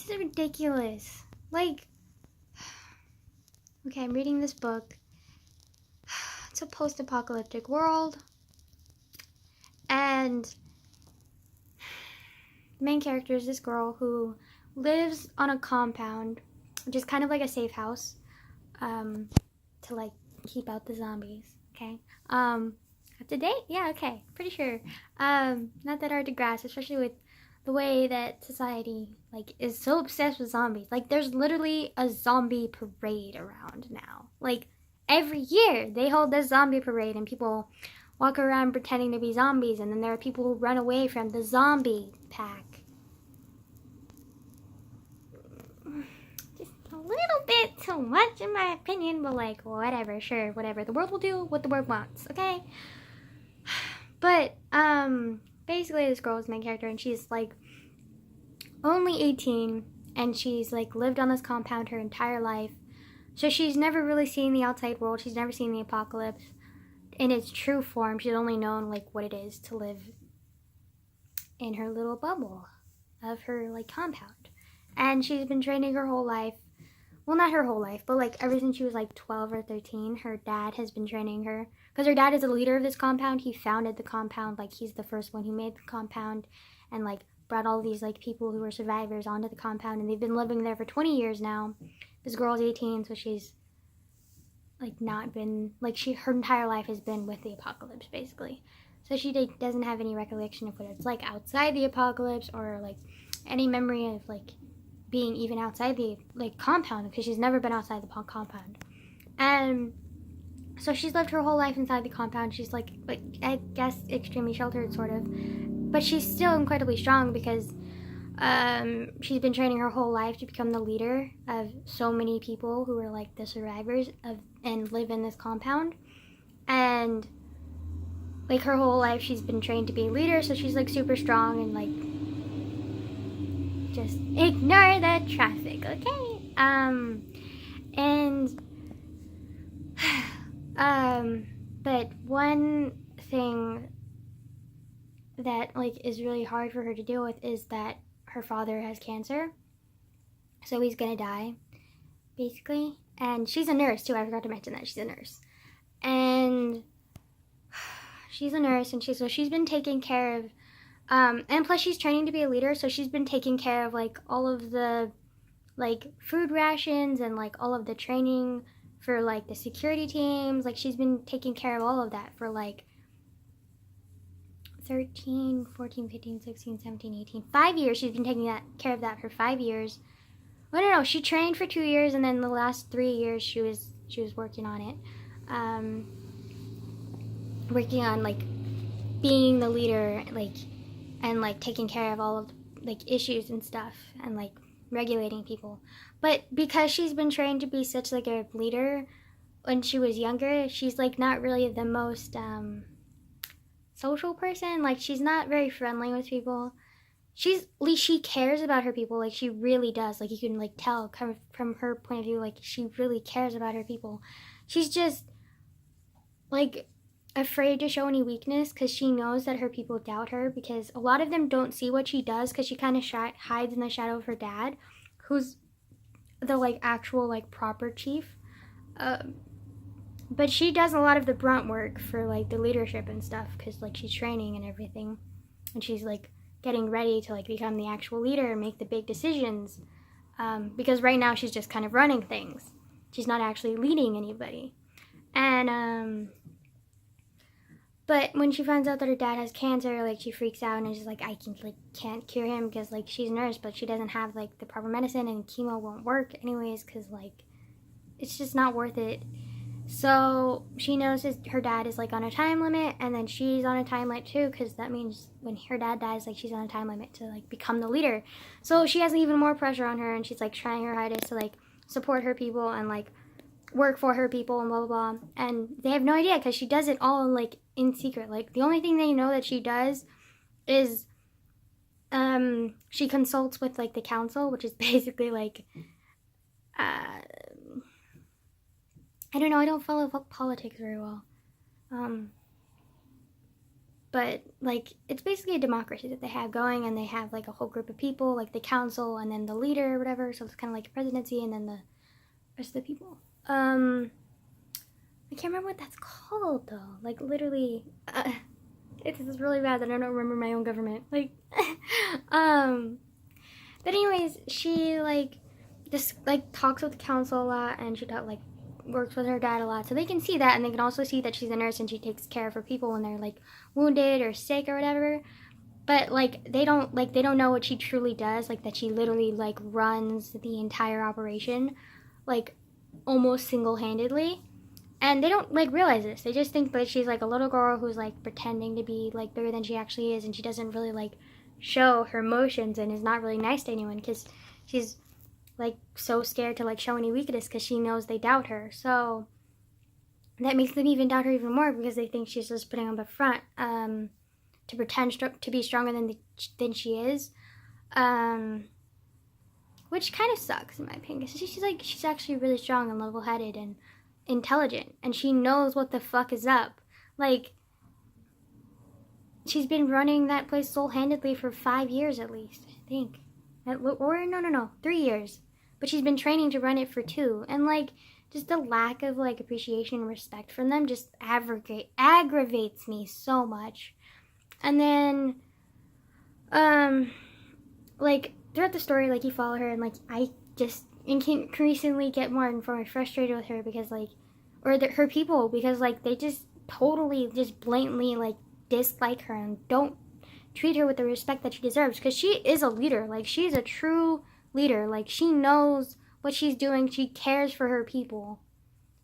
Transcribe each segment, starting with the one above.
This is ridiculous. Like, okay, I'm reading this book. It's a post-apocalyptic world. And the main character is this girl who lives on a compound, which is kind of like a safe house, to like keep out the zombies. Okay. Up to date? Yeah, okay. Pretty sure. Not that hard to grasp, especially with the way that society like is so obsessed with zombies. Like there's literally a zombie parade around now. Like every year they hold this zombie parade and people walk around pretending to be zombies, and then there are people who run away from the zombie pack. Just a little bit too much in my opinion, but like whatever, sure, whatever. The world will do what the world wants, okay? But basically this girl is the main character, and she's like only 18, and she's like lived on this compound her entire life. So she's never really seen the outside world. She's never seen the apocalypse in its true form. She's only known like what it is to live in her little bubble of her like compound. And she's been training her whole life. Well, not her whole life, but like ever since she was like 12 or 13, her dad has been training her. Because her dad is the leader of this compound. He founded the compound. Like he's the first one who made the compound and like brought all these like people who were survivors onto the compound. And they've been living there for 20 years now. This girl's 18, so she's like not been, like her entire life has been with the apocalypse basically. So she doesn't have any recollection of what it's like outside the apocalypse, or like any memory of like being even outside the like compound, because she's never been outside the compound. And so she's lived her whole life inside the compound. She's like I guess extremely sheltered sort of, but she's still incredibly strong because she's been training her whole life to become the leader of so many people who are like the survivors of and live in this compound. And like her whole life she's been trained to be a leader, so she's like super strong and like just ignore the traffic, okay? But one thing that like is really hard for her to deal with is that her father has cancer, so he's gonna die basically. And she's a nurse too. I forgot to mention that she's a nurse. And she's a nurse, and she's been taking care of and plus she's training to be a leader, so she's been taking care of like all of the like food rations and like all of the training for like the security teams. Like she's been taking care of all of that for like 13, 14, 15, 16, 17, 18, 5 years. She's been taking care of that for 5 years. I don't know, she trained for 2 years, and then the last 3 years she was working on it. Working on like being the leader, like, and like taking care of all of like issues and stuff, and like regulating people. But because she's been trained to be such like a leader when she was younger, she's like not really the most social person. Like she's not very friendly with people. She cares about her people, like she really does. Like you can like tell kind of from her point of view, like she really cares about her people. She's just like afraid to show any weakness because she knows that her people doubt her, because a lot of them don't see what she does because she kind of hides in the shadow of her dad, who's the like actual like proper chief. But she does a lot of the brunt work for like the leadership and stuff, because like she's training and everything, and she's like getting ready to like become the actual leader and make the big decisions, because right now she's just kind of running things. She's not actually leading anybody. And but when she finds out that her dad has cancer, like she freaks out and is just like, I can't cure him, because like she's a nurse, but she doesn't have like the proper medicine, and chemo won't work anyways because like it's just not worth it. So she knows her dad is like on a time limit, and then she's on a time limit too, because that means when her dad dies, like she's on a time limit to like become the leader. So she has even more pressure on her, and she's like trying her hardest to like support her people and like work for her people and blah blah blah. And they have no idea because she does it all like in secret. Like the only thing they know that she does is she consults with like the council, which is basically like I don't know, I don't follow politics very well. but like it's basically a democracy that they have going, and they have like a whole group of people, like the council and then the leader or whatever, so it's kind of like a presidency and then the rest of the people. I can't remember what that's called though, like literally it's really bad that I don't remember my own government, like but anyways, she like just like talks with the council a lot, and she like works with her dad a lot, so they can see that, and they can also see that she's a nurse and she takes care of her people when they're like wounded or sick or whatever. But like they don't know what she truly does, like that she literally like runs the entire operation like almost single-handedly, and they don't like realize this. They just think that she's like a little girl who's like pretending to be like bigger than she actually is, and she doesn't really like show her emotions and is not really nice to anyone because she's like so scared to like show any weakness because she knows they doubt her. So that makes them even doubt her even more because they think she's just putting on the front to pretend to be stronger than she is, which kind of sucks in my opinion because she's actually really strong and level-headed and intelligent, and she knows what the fuck is up. Like, she's been running that place sole-handedly for 5 years at least, I think. Or no, 3 years. But she's been training to run it for 2. And like, just the lack of like appreciation and respect from them just aggravates me so much. And then, like throughout the story, like you follow her, and like I just increasingly get more and more frustrated with her because like, or her people, because like they just totally just blatantly like dislike her and don't treat her with the respect that she deserves, because she is a leader. Like, she's a true leader. Like, she knows what she's doing. She cares for her people,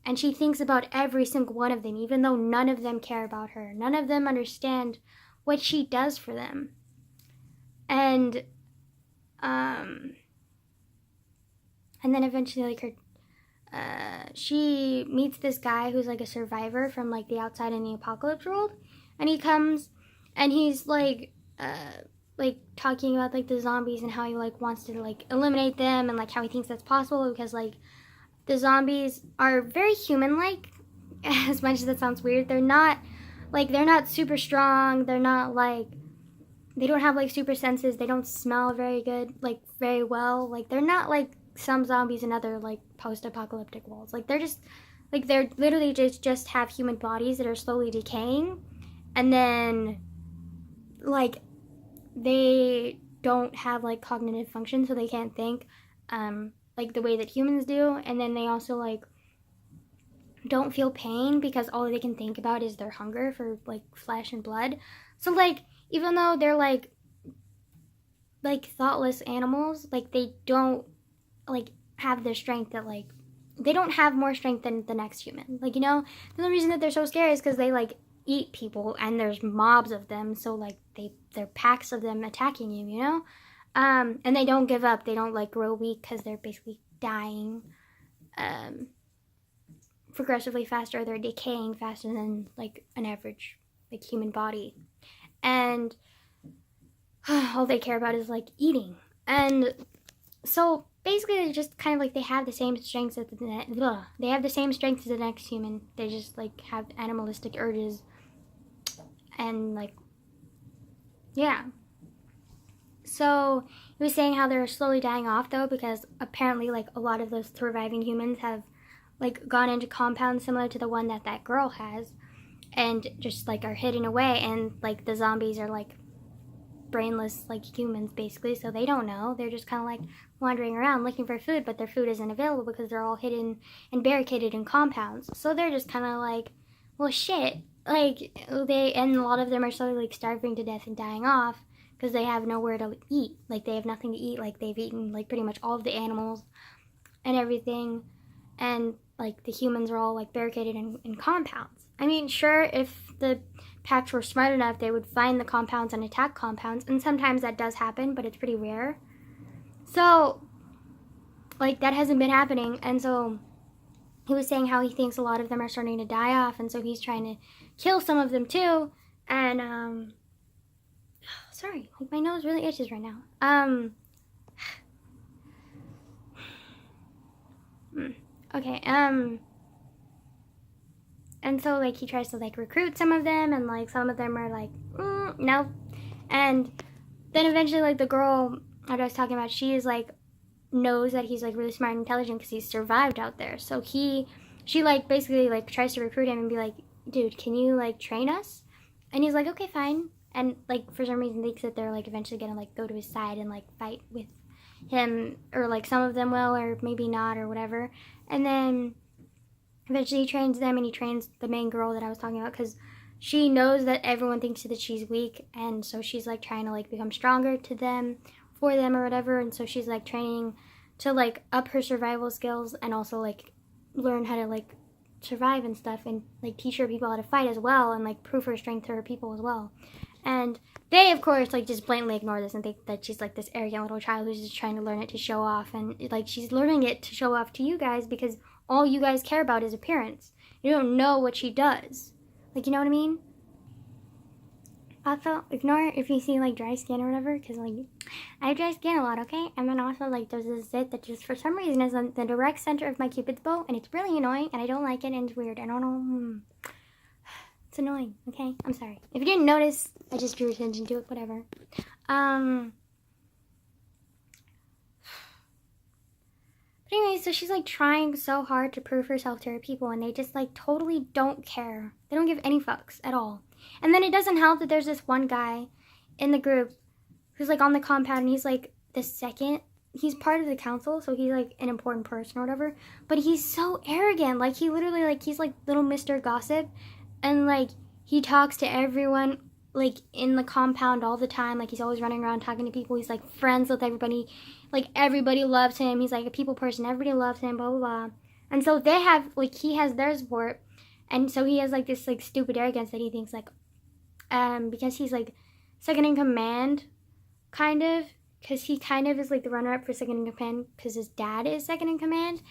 and she thinks about every single one of them, even though none of them care about her. None of them understand what she does for them. And then eventually like her she meets this guy who's like a survivor from like the outside in the apocalypse world, and he comes and he's like talking about like the zombies and how he like wants to like eliminate them, and like how he thinks that's possible because like the zombies are very human-like. As much as that sounds weird, they're not super strong. They're not like, they don't have like super senses. They don't smell very good, like very well. Like, they're not like some zombies in other like post-apocalyptic worlds. Like, they're just like, they're literally just have human bodies that are slowly decaying, and then like they don't have like cognitive function, so they can't think like the way that humans do. And then they also like don't feel pain because all they can think about is their hunger for like flesh and blood. So like, even though they're like thoughtless animals, like they don't like have the strength that like, they don't have more strength than the next human. Like, you know, the only reason that they're so scary is because they like eat people and there's mobs of them, so like they're packs of them attacking you, you know. And they don't give up. They don't like grow weak because they're basically dying progressively faster. They're decaying faster than like an average like human body, and all they care about is like eating. And so basically they're just kind of like, they have the same strengths as they have the same strengths as the next human. They just like have animalistic urges, and like, yeah. So he was saying how they're slowly dying off though, because apparently like a lot of those surviving humans have like gone into compounds similar to the one that girl has, and just like are hidden away, and like the zombies are like brainless like humans basically, so they don't know. They're just kind of like wandering around looking for food, but their food isn't available because they're all hidden and barricaded in compounds. So they're just kind of like, well shit, like and a lot of them are slowly like starving to death and dying off because they have nowhere to eat. Like, they have nothing to eat. Like, they've eaten like pretty much all of the animals and everything, and like the humans are all like barricaded in compounds. I mean, sure, if the packs were smart enough, they would find the compounds and attack compounds, and sometimes that does happen, but it's pretty rare. So like, that hasn't been happening, and so he was saying how he thinks a lot of them are starting to die off, and so he's trying to kill some of them too. And sorry, like my nose really itches right now. Okay, And so, like, he tries to, like, recruit some of them, and, like, some of them are like, no. And then eventually, like, the girl that I was talking about, she is, like, knows that he's, like, really smart and intelligent because he's survived out there. So she, like, basically, like, tries to recruit him and be like, dude, can you, like, train us? And he's like, okay, fine. And, like, for some reason, thinks that they're, like, eventually gonna, like, go to his side and, like, fight with him, or, like, some of them will, or maybe not, or whatever. And then eventually he trains them, and he trains the main girl that I was talking about, because she knows that everyone thinks that she's weak, and so she's, like, trying to, like, become stronger to them, for them, or whatever. And so she's, like, training to, like, up her survival skills, and also, like, learn how to, like, survive and stuff, and, like, teach her people how to fight as well, and, like, prove her strength to her people as well. And they, of course, like, just blatantly ignore this and think that she's, like, this arrogant little child who's just trying to learn it to show off. And, like, she's learning it to show off to you guys because all you guys care about is appearance. You don't know what she does. Like, you know what I mean? Also, ignore if you see, like, dry skin or whatever, because, like, I have dry skin a lot, okay? And then also, like, there's this zit that just for some reason is on the direct center of my cupid's bow, and it's really annoying, and I don't like it, and it's weird. I don't know. It's annoying, okay? I'm sorry. If you didn't notice, I just drew attention to it, whatever. But anyway, so she's, like, trying so hard to prove herself to her people, and they just, like, totally don't care. They don't give any fucks at all. And then it doesn't help that there's this one guy in the group who's, like, on the compound, and he's, like, the second. He's part of the council, so he's, like, an important person or whatever. But he's so arrogant. Like, he literally, like, he's, like, little Mr. Gossip. And, like, he talks to everyone, like, in the compound all the time. Like, he's always running around talking to people. He's, like, friends with everybody. Like, everybody loves him. He's, like, a people person. Everybody loves him, blah, blah, blah. And so they have, like, he has their support. And so he has, like, this, like, stupid arrogance that he thinks, like, because he's, like, second in command, kind of. Because he kind of is, like, the runner-up for second in command because his dad is second in command.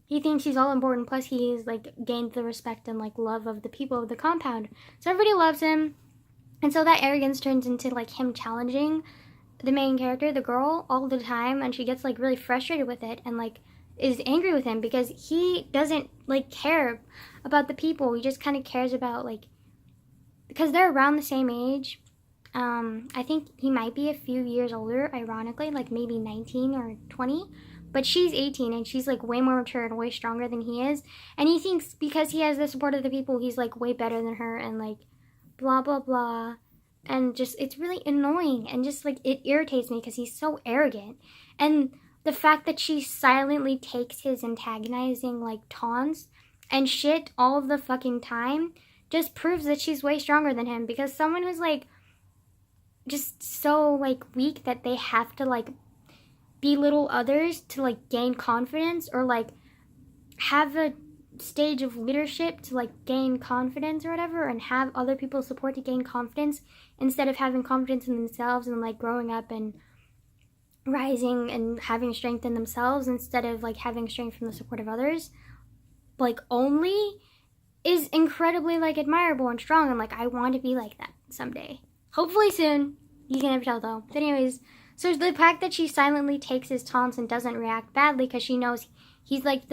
He thinks he's all important, plus he's, like, gained the respect and, like, love of the people of the compound. So everybody loves him. And so that arrogance turns into, like, him challenging the main character, the girl, all the time. And she gets, like, really frustrated with it and, like, is angry with him because he doesn't, like, care about the people. He just kind of cares about, like, because they're around the same age. I think he might be a few years older, ironically, like maybe 19 or 20. But she's 18 and she's, like, way more mature and way stronger than he is. And he thinks because he has the support of the people, he's, like, way better than her and, like, blah, blah, blah. And just, it's really annoying. And just, like, it irritates me because he's so arrogant. And the fact that she silently takes his antagonizing, like, taunts and shit all of the fucking time just proves that she's way stronger than him. Because someone who's, like, just so, like, weak that they have to, like, belittle others to, like, gain confidence, or, like, have a stage of leadership to, like, gain confidence or whatever, and have other people's support to gain confidence, instead of having confidence in themselves and, like, growing up and rising and having strength in themselves, instead of, like, having strength from the support of others, like, only, is incredibly, like, admirable and strong, and, like, I want to be like that someday. Hopefully soon. You can never tell, though. But anyways, so the fact that she silently takes his taunts and doesn't react badly because she knows he's, like,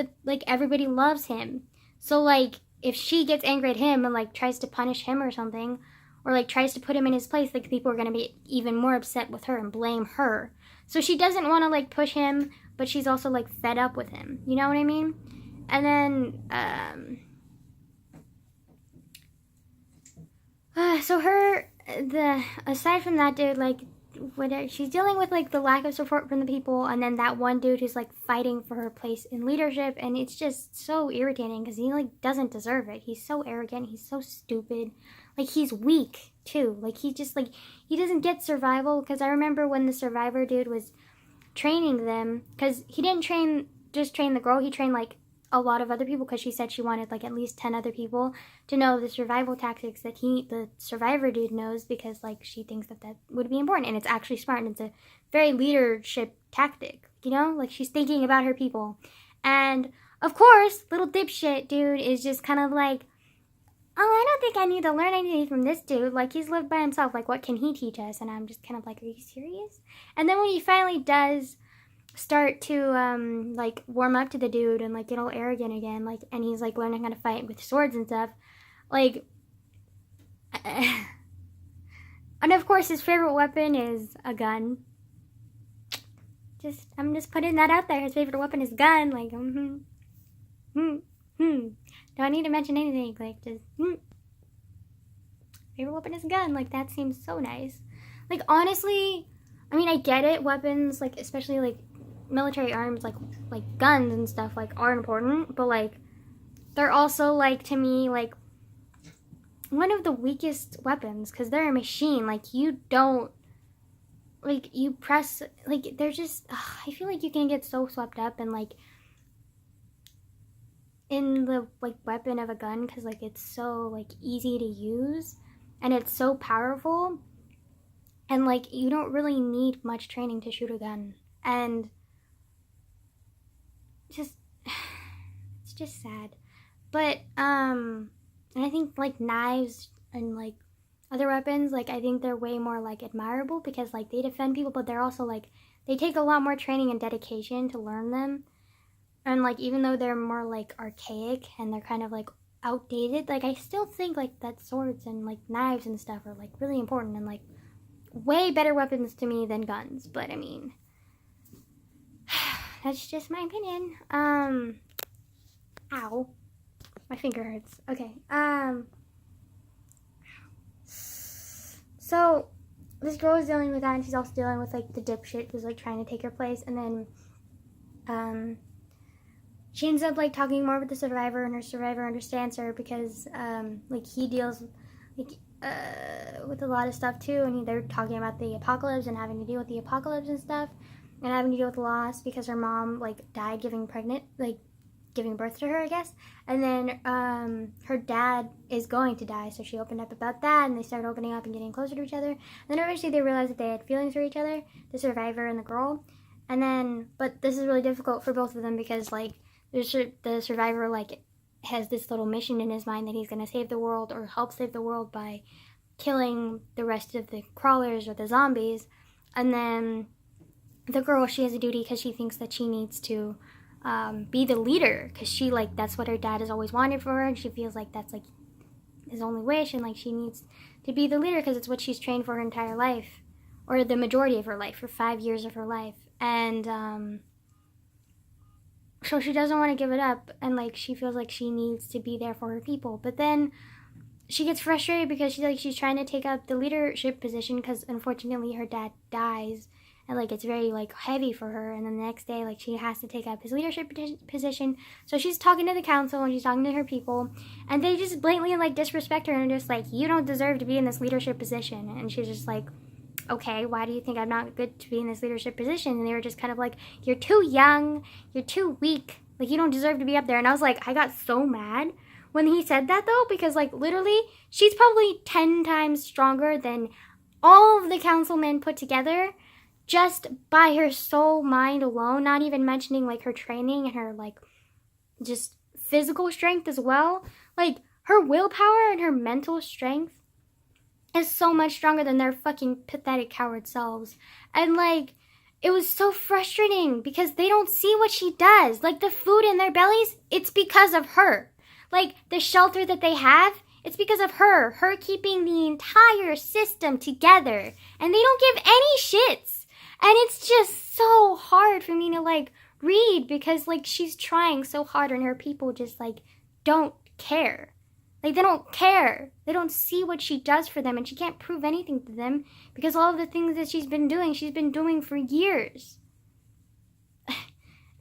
everybody loves him. So, like, if she gets angry at him and, like, tries to punish him or something, or, like, tries to put him in his place, like, people are going to be even more upset with her and blame her. So she doesn't want to, like, push him, but she's also, like, fed up with him. You know what I mean? And then, so aside from that dude, like, she's dealing with, like, the lack of support from the people, and then that one dude who's, like, fighting for her place in leadership, and it's just so irritating, because he, like, doesn't deserve it. He's so arrogant, he's so stupid, like, he's weak, too, like, he just, like, he doesn't get survival, because I remember when the survivor dude was training them, because he didn't just train the girl, he trained, like, a lot of other people, because she said she wanted, like, at least 10 other people to know the survival tactics that the survivor dude knows, because, like, she thinks that would be important, and it's actually smart, and it's a very leadership tactic, you know? Like, she's thinking about her people. And, of course, little dipshit dude is just kind of like, oh, I don't think I need to learn anything from this dude. Like, he's lived by himself. Like, what can he teach us? And I'm just kind of like, are you serious? And then when he finally does start to like warm up to the dude and like get all arrogant again, like, and he's like learning how to fight with swords and stuff, like. And of course, his favorite weapon is a gun. I'm just putting that out there. His favorite weapon is a gun. Like, Do I need to mention anything? Like, just, favorite weapon is a gun. Like, that seems so nice. Like, honestly, I mean, I get it. Weapons, like, especially, like, military arms, like guns and stuff, like, are important. But, like, they're also, like, to me, like, one of the weakest weapons, because they're a machine. Like, you don't, like, you press, like, they're just, I feel like you can get so swept up in, like, in the, like, weapon of a gun, because, like, it's so, like, easy to use, and it's so powerful, and, like, you don't really need much training to shoot a gun, and just, it's just sad. But, and I think, like, knives and, like, other weapons, like, I think they're way more, like, admirable because, like, they defend people, but they're also, like, they take a lot more training and dedication to learn them. And, like, even though they're more, like, archaic and they're kind of, like, outdated, like, I still think, like, that swords and, like, knives and stuff are, like, really important and, like, way better weapons to me than guns. But, I mean, that's just my opinion. Ow. My finger hurts. Okay. So this girl is dealing with that, and she's also dealing with, like, the dipshit who's, like, trying to take her place, and then, she ends up, like, talking more with the survivor, and her survivor understands her because, like, he deals, like, with a lot of stuff, too, and they're talking about the apocalypse and having to deal with the apocalypse and stuff, and having to deal with loss because her mom, like, died giving birth to her, I guess. And then her dad is going to die, so she opened up about that, and they started opening up and getting closer to each other. And then eventually they realized that they had feelings for each other, the survivor and the girl. And then, but this is really difficult for both of them because, like, the survivor, like, has this little mission in his mind that he's going to save the world or help save the world by killing the rest of the crawlers or the zombies. And then the girl, she has a duty because she thinks that she needs to be the leader because she, like, that's what her dad has always wanted for her, and she feels like that's, like, his only wish, and, like, she needs to be the leader because it's what she's trained for her entire life, or the majority of her life, for 5 years of her life. And so she doesn't want to give it up, and, like, she feels like she needs to be there for her people. But then she gets frustrated because she's trying to take up the leadership position because unfortunately her dad dies. And, like, it's very, like, heavy for her. And then the next day, like, she has to take up his leadership position. So she's talking to the council and she's talking to her people. And they just blatantly, like, disrespect her and just, like, you don't deserve to be in this leadership position. And she's just like, okay, why do you think I'm not good to be in this leadership position? And they were just kind of like, you're too young. You're too weak. Like, you don't deserve to be up there. And I was like, I got so mad when he said that, though. Because, like, literally, she's probably 10 times stronger than all of the councilmen put together. Just by her soul mind alone, not even mentioning, like, her training and her, like, just physical strength as well. Like, her willpower and her mental strength is so much stronger than their fucking pathetic coward selves. And, like, it was so frustrating because they don't see what she does. Like, the food in their bellies, it's because of her. Like, the shelter that they have, it's because of her. Her keeping the entire system together. And they don't give any shits. And it's just so hard for me to, like, read because, like, she's trying so hard and her people just, like, don't care. Like, they don't care. They don't see what she does for them, and she can't prove anything to them because all of the things that she's been doing for years.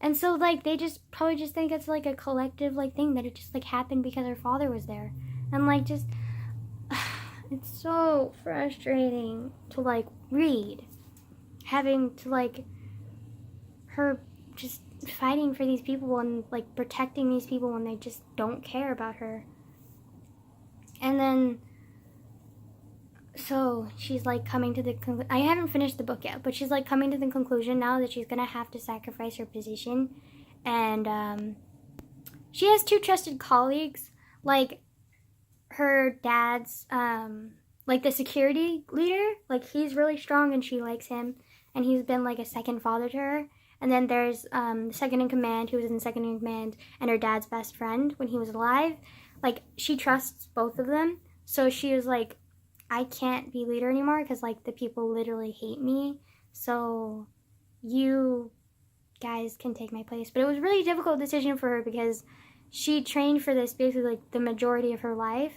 And so, like, they just probably just think it's, like, a collective, like, thing that it just, like, happened because her father was there. And, like, just, it's so frustrating to, like, read. Having to, like, her just fighting for these people and, like, protecting these people when they just don't care about her. And then, so she's, like, coming to the conclusion. I haven't finished the book yet, but she's, like, coming to the conclusion now that she's gonna have to sacrifice her position. And she has 2 trusted colleagues, like, her dad's, like, the security leader. Like, he's really strong and she likes him. And he's been, like, a second father to her. And then there's the second in command, who was in second in command, and her dad's best friend when he was alive. Like, she trusts both of them. So she was like, I can't be leader anymore because, like, the people literally hate me. So you guys can take my place. But it was a really difficult decision for her because she trained for this basically, like, the majority of her life.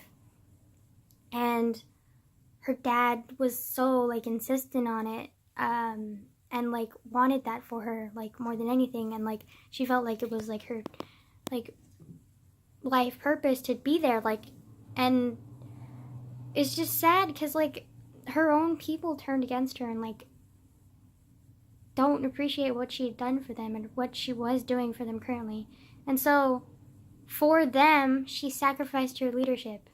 And her dad was so, like, insistent on it. And, like, wanted that for her, like, more than anything. And, like, she felt like it was, like, her, like, life purpose to be there. Like, and it's just sad because, like, her own people turned against her and, like, don't appreciate what she had done for them and what she was doing for them currently. And so, for them, she sacrificed her leadership.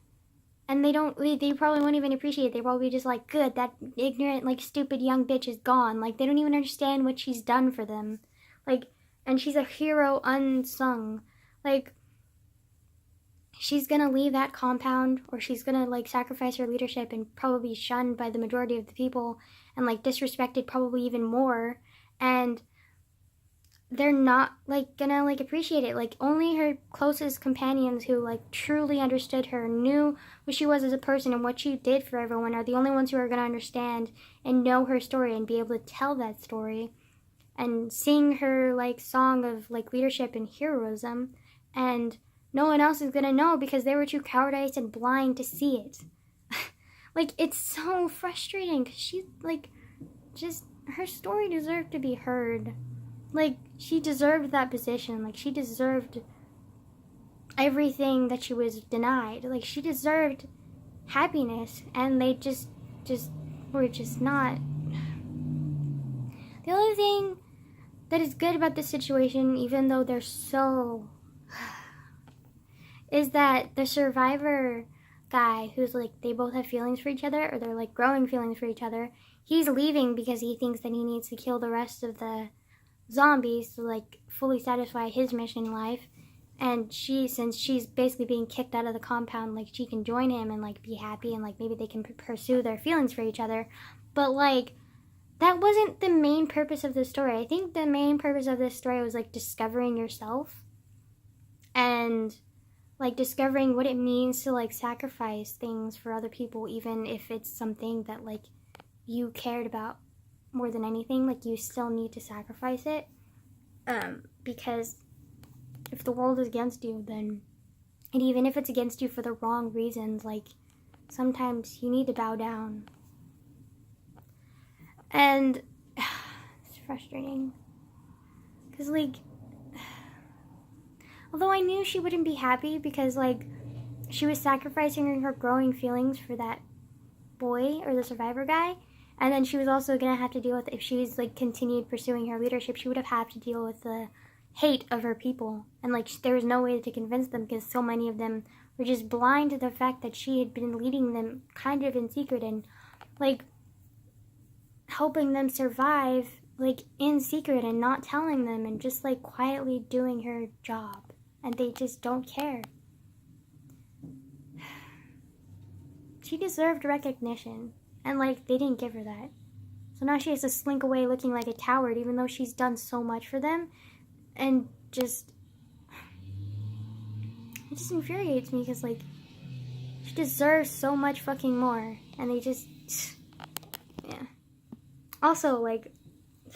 And they probably won't even appreciate it. They probably just like, good, that ignorant, like, stupid young bitch is gone. Like, they don't even understand what she's done for them. Like, and she's a hero unsung. Like, she's gonna leave that compound, or she's gonna, like, sacrifice her leadership and probably be shunned by the majority of the people and, like, disrespected probably even more. And they're not, like, gonna, like, appreciate it. Like, only her closest companions who, like, truly understood her, knew who she was as a person and what she did for everyone, are the only ones who are gonna understand and know her story and be able to tell that story and sing her, like, song of, like, leadership and heroism. And no one else is gonna know because they were too cowardized and blind to see it. Like, it's so frustrating because she, like, just, her story deserved to be heard. Like, she deserved that position. Like, she deserved everything that she was denied. Like, she deserved happiness, and they just were just not. The only thing that is good about this situation, even though they're so, is that the survivor guy, who's, like, they both have feelings for each other, or they're, like, growing feelings for each other, he's leaving because he thinks that he needs to kill the rest of the zombies to, like, fully satisfy his mission in life. And since she's basically being kicked out of the compound, like, she can join him and, like, be happy, and, like, maybe they can pursue their feelings for each other. But, like, that wasn't the main purpose of the story. I think the main purpose of this story was, like, discovering yourself and, like, discovering what it means to, like, sacrifice things for other people, even if it's something that, like, you cared about more than anything. Like, you still need to sacrifice it, because if the world is against you, then, and even if it's against you for the wrong reasons, like, sometimes you need to bow down. And it's frustrating because, like, although I knew she wouldn't be happy because, like, she was sacrificing her growing feelings for that boy, or the survivor guy. And then she was also going to have to deal with, if she's, like, continued pursuing her leadership, she would have had to deal with the hate of her people. And, like, there was no way to convince them because so many of them were just blind to the fact that she had been leading them kind of in secret and, like, helping them survive, like, in secret and not telling them and just, like, quietly doing her job. And they just don't care. She deserved recognition. And, like, they didn't give her that. So now she has to slink away looking like a coward, even though she's done so much for them. And just, it just infuriates me because, like, she deserves so much fucking more. And they just, yeah. Also, like,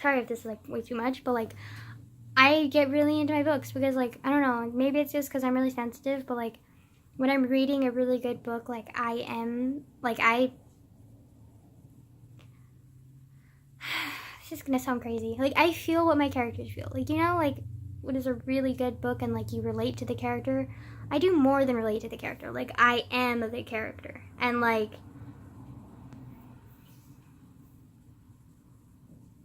sorry if this is, like, way too much, but, like, I get really into my books because, like, I don't know, maybe it's just because I'm really sensitive, but, like, when I'm reading a really good book, like, this is gonna sound crazy. Like, I feel what my characters feel. Like, you know, like, what is a really good book and, like, you relate to the character? I do more than relate to the character. Like, I am the character. And, like,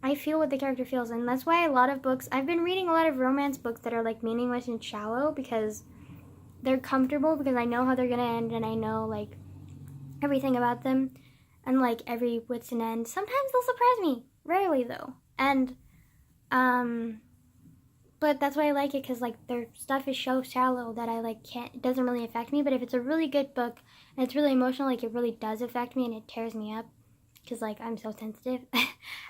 I feel what the character feels. And that's why a lot of books, I've been reading a lot of romance books that are, like, meaningless and shallow because they're comfortable, because I know how they're gonna end and I know, like, everything about them. And, like, every wit's an end. Sometimes they'll surprise me. Rarely, though. And, but that's why I like it, because, like, their stuff is so shallow that I, like, it doesn't really affect me. But if it's a really good book and it's really emotional, like, it really does affect me and it tears me up, because, like, I'm so sensitive.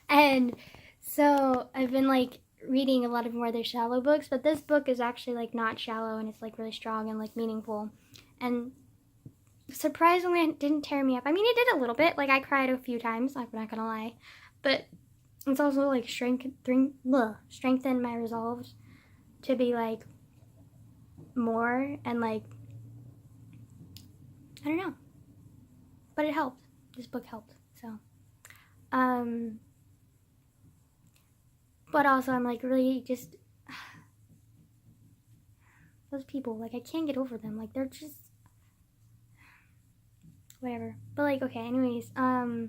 And so I've been, like, reading a lot of more of their shallow books, but this book is actually like not shallow, and it's like really strong and like meaningful, and surprisingly it didn't tear me up. I mean, it did a little bit, like I cried a few times, I'm not gonna lie, but it's also like strengthened my resolve to be like more, and like I don't know, but it helped. This book helped. So but also I'm like really just those people, like I can't get over them, like they're just whatever. But like, okay, anyways, I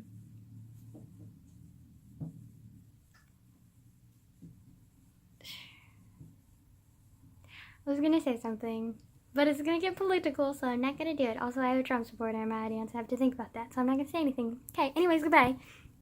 was gonna say something, but it's gonna get political, so I'm not gonna do it. Also, I have a Trump supporter in my audience. I have to think about that, so I'm not gonna say anything. Okay, anyways, goodbye.